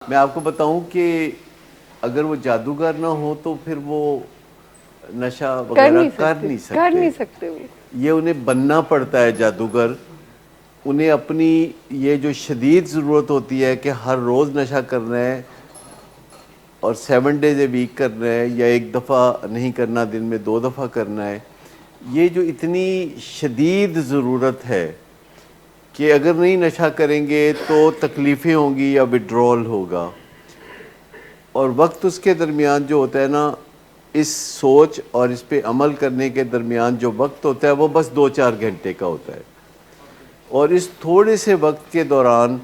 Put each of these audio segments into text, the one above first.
میں آپ کو بتاؤں کہ اگر وہ جادوگر نہ ہو تو پھر وہ نشہ وغیرہ کر نہیں سکتے وہ یہ انہیں بننا پڑتا ہے جادوگر. انہیں اپنی یہ جو شدید ضرورت ہوتی ہے کہ ہر روز نشہ کرنا ہے اور 7 days a week کرنا ہے یا ایک دفعہ نہیں کرنا، دن میں 2 دفعہ کرنا ہے، یہ جو اتنی شدید ضرورت ہے کہ اگر نہیں نشہ کریں گے تو تکلیفیں ہوں گی یا وڈرول ہوگا. اور وقت اس کے درمیان جو ہوتا ہے نا، اس سوچ اور اس پہ عمل کرنے کے درمیان جو وقت ہوتا ہے وہ بس 2-4 گھنٹے کا ہوتا ہے. اور اس تھوڑے سے وقت کے دوران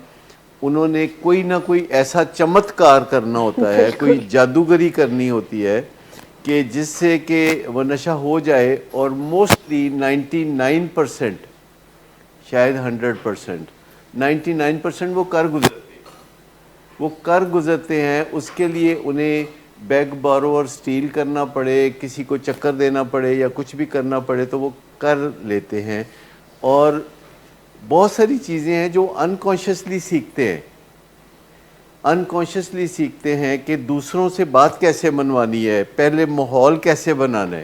انہوں نے کوئی نہ کوئی ایسا چمتکار کرنا ہوتا ہے، کوئی جادوگری کرنی ہوتی ہے کہ جس سے کہ وہ نشہ ہو جائے. اور موسٹلی 99%، شاید 100%، 99% وہ کر گزرتے ہیں. اس کے لیے انہیں بیگ بارو اور سٹیل کرنا پڑے، کسی کو چکر دینا پڑے یا کچھ بھی کرنا پڑے تو وہ کر لیتے ہیں. اور بہت ساری چیزیں ہیں جو انکانشیسلی سیکھتے ہیں کہ دوسروں سے بات کیسے منوانی ہے، پہلے ماحول کیسے بنانا ہے.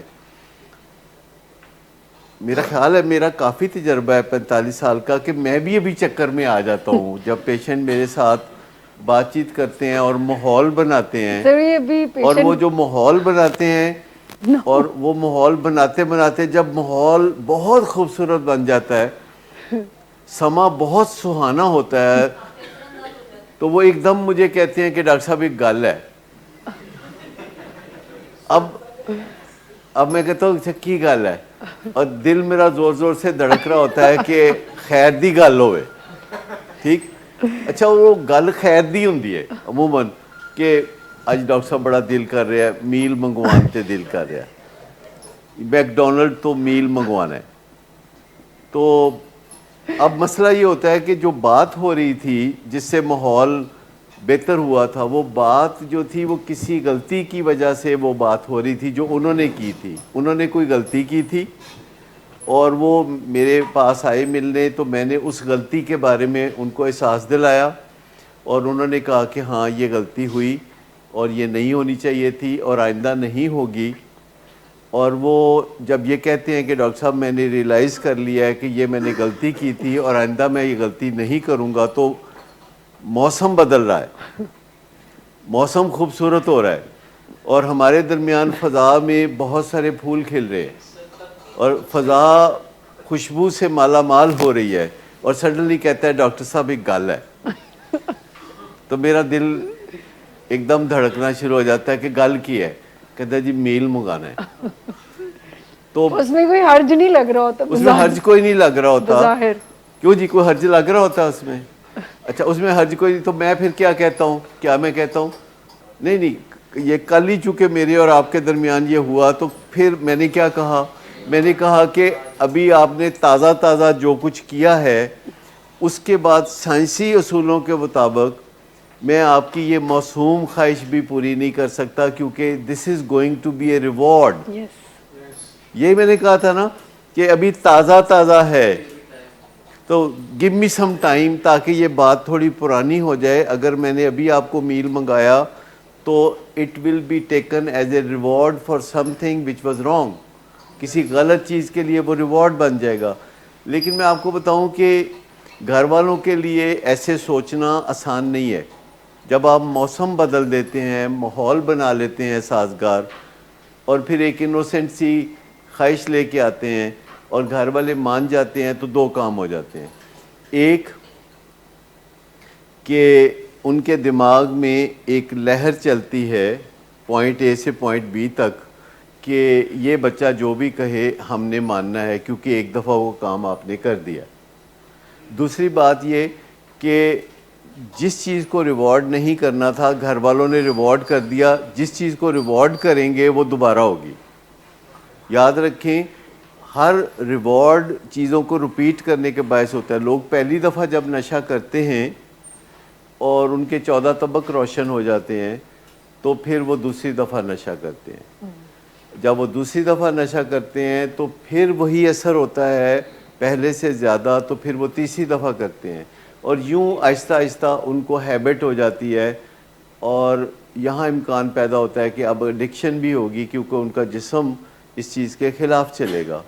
میرا خیال ہے میرا کافی تجربہ ہے 45 سال کا کہ میں بھی ابھی چکر میں آ جاتا ہوں جب پیشنٹ میرے ساتھ بات چیت کرتے ہیں اور ماحول بناتے ہیں. اور وہ جو ماحول بناتے ہیں اور وہ ماحول بناتے بناتے جب ماحول بہت خوبصورت بن جاتا ہے، سما بہت سہانا ہوتا ہے، تو وہ ایک دم مجھے کہتے ہیں کہ ڈاکٹر صاحب ایک گل ہے. اب میں کہتا ہوں اچھا کی گل ہے، اور دل میرا زور زور سے دھڑک رہا ہوتا ہے کہ خیر دی گل ہوئے. ٹھیک، اچھا وہ گل خیر دی ہوندی ہے عموماً کہ اج ڈاکٹر صاحب بڑا دل کر رہا ہے میل منگوان تے دل کر رہا ہے، میک ڈونلڈ تو میل منگوانا ہے. تو اب مسئلہ یہ ہوتا ہے کہ جو بات ہو رہی تھی جس سے ماحول بہتر ہوا تھا، وہ بات جو تھی وہ کسی غلطی کی وجہ سے وہ بات ہو رہی تھی جو انہوں نے کی تھی. انہوں نے کوئی غلطی کی تھی اور وہ میرے پاس آئے ملنے، تو میں نے اس غلطی کے بارے میں ان کو احساس دلایا اور انہوں نے کہا کہ ہاں یہ غلطی ہوئی اور یہ نہیں ہونی چاہیے تھی اور آئندہ نہیں ہوگی. اور وہ جب یہ کہتے ہیں کہ ڈاکٹر صاحب میں نے ریئلائز کر لیا ہے کہ یہ میں نے غلطی کی تھی اور آئندہ میں یہ غلطی نہیں کروں گا، تو موسم بدل رہا ہے، موسم خوبصورت ہو رہا ہے اور ہمارے درمیان فضا میں بہت سارے پھول کھل رہے ہیں اور فضا خوشبو سے مالا مال ہو رہی ہے. اور سڈنلی کہتا ہے ڈاکٹر صاحب ایک گل ہے. تو میرا دل ایک دم دھڑکنا شروع ہو جاتا ہے کہ گل کی ہے. کہتا ہے جی میل منگانا ہے. تو اس میں کوئی حرج نہیں لگ رہا ہوتا، اس میں حرج کوئی نہیں لگ رہا ہوتا. کیوں جی کوئی حرج لگ رہا ہوتا اس میں؟ اچھا اس میں حرج کوئی نہیں تو میں پھر کیا کہتا ہوں؟ کیا میں کہتا ہوں نہیں یہ کل ہی چونکہ میرے اور آپ کے درمیان یہ ہوا، تو پھر میں نے کیا کہا؟ میں نے کہا کہ ابھی آپ نے تازہ تازہ جو کچھ کیا ہے اس کے بعد سائنسی اصولوں کے مطابق میں آپ کی یہ معصوم خواہش بھی پوری نہیں کر سکتا، کیونکہ this is going to be a reward. یہی میں نے کہا تھا نا کہ ابھی تازہ تازہ ہے، تو گیو می سم ٹائم تاکہ یہ بات تھوڑی پرانی ہو جائے. اگر میں نے ابھی آپ کو میل منگایا تو it will be taken as a reward for something which was wrong. کسی غلط چیز کے لیے وہ ریوارڈ بن جائے گا. لیکن میں آپ کو بتاؤں کہ گھر والوں کے لیے ایسے سوچنا آسان نہیں ہے. جب آپ موسم بدل دیتے ہیں، ماحول بنا لیتے ہیں سازگار، اور پھر ایک انوسنٹ سی خواہش لے کے آتے ہیں اور گھر والے مان جاتے ہیں، تو 2 کام ہو جاتے ہیں. ایک کہ ان کے دماغ میں ایک لہر چلتی ہے پوائنٹ اے سے پوائنٹ بی تک کہ یہ بچہ جو بھی کہے ہم نے ماننا ہے، کیونکہ ایک دفعہ وہ کام آپ نے کر دیا. دوسری بات یہ کہ جس چیز کو ریوارڈ نہیں کرنا تھا گھر والوں نے ریوارڈ کر دیا، جس چیز کو ریوارڈ کریں گے وہ دوبارہ ہوگی. یاد رکھیں ہر ریوارڈ چیزوں کو رپیٹ کرنے کے باعث ہوتا ہے. لوگ پہلی دفعہ جب نشہ کرتے ہیں اور ان کے 14 طبق روشن ہو جاتے ہیں تو پھر وہ دوسری دفعہ نشہ کرتے ہیں. جب وہ دوسری دفعہ نشہ کرتے ہیں تو پھر وہی اثر ہوتا ہے پہلے سے زیادہ، تو پھر وہ تیسری دفعہ کرتے ہیں. اور یوں آہستہ آہستہ ان کو ہیبٹ ہو جاتی ہے اور یہاں امکان پیدا ہوتا ہے کہ اب ایڈکشن بھی ہوگی کیونکہ ان کا جسم اس چیز کے خلاف چلے گا.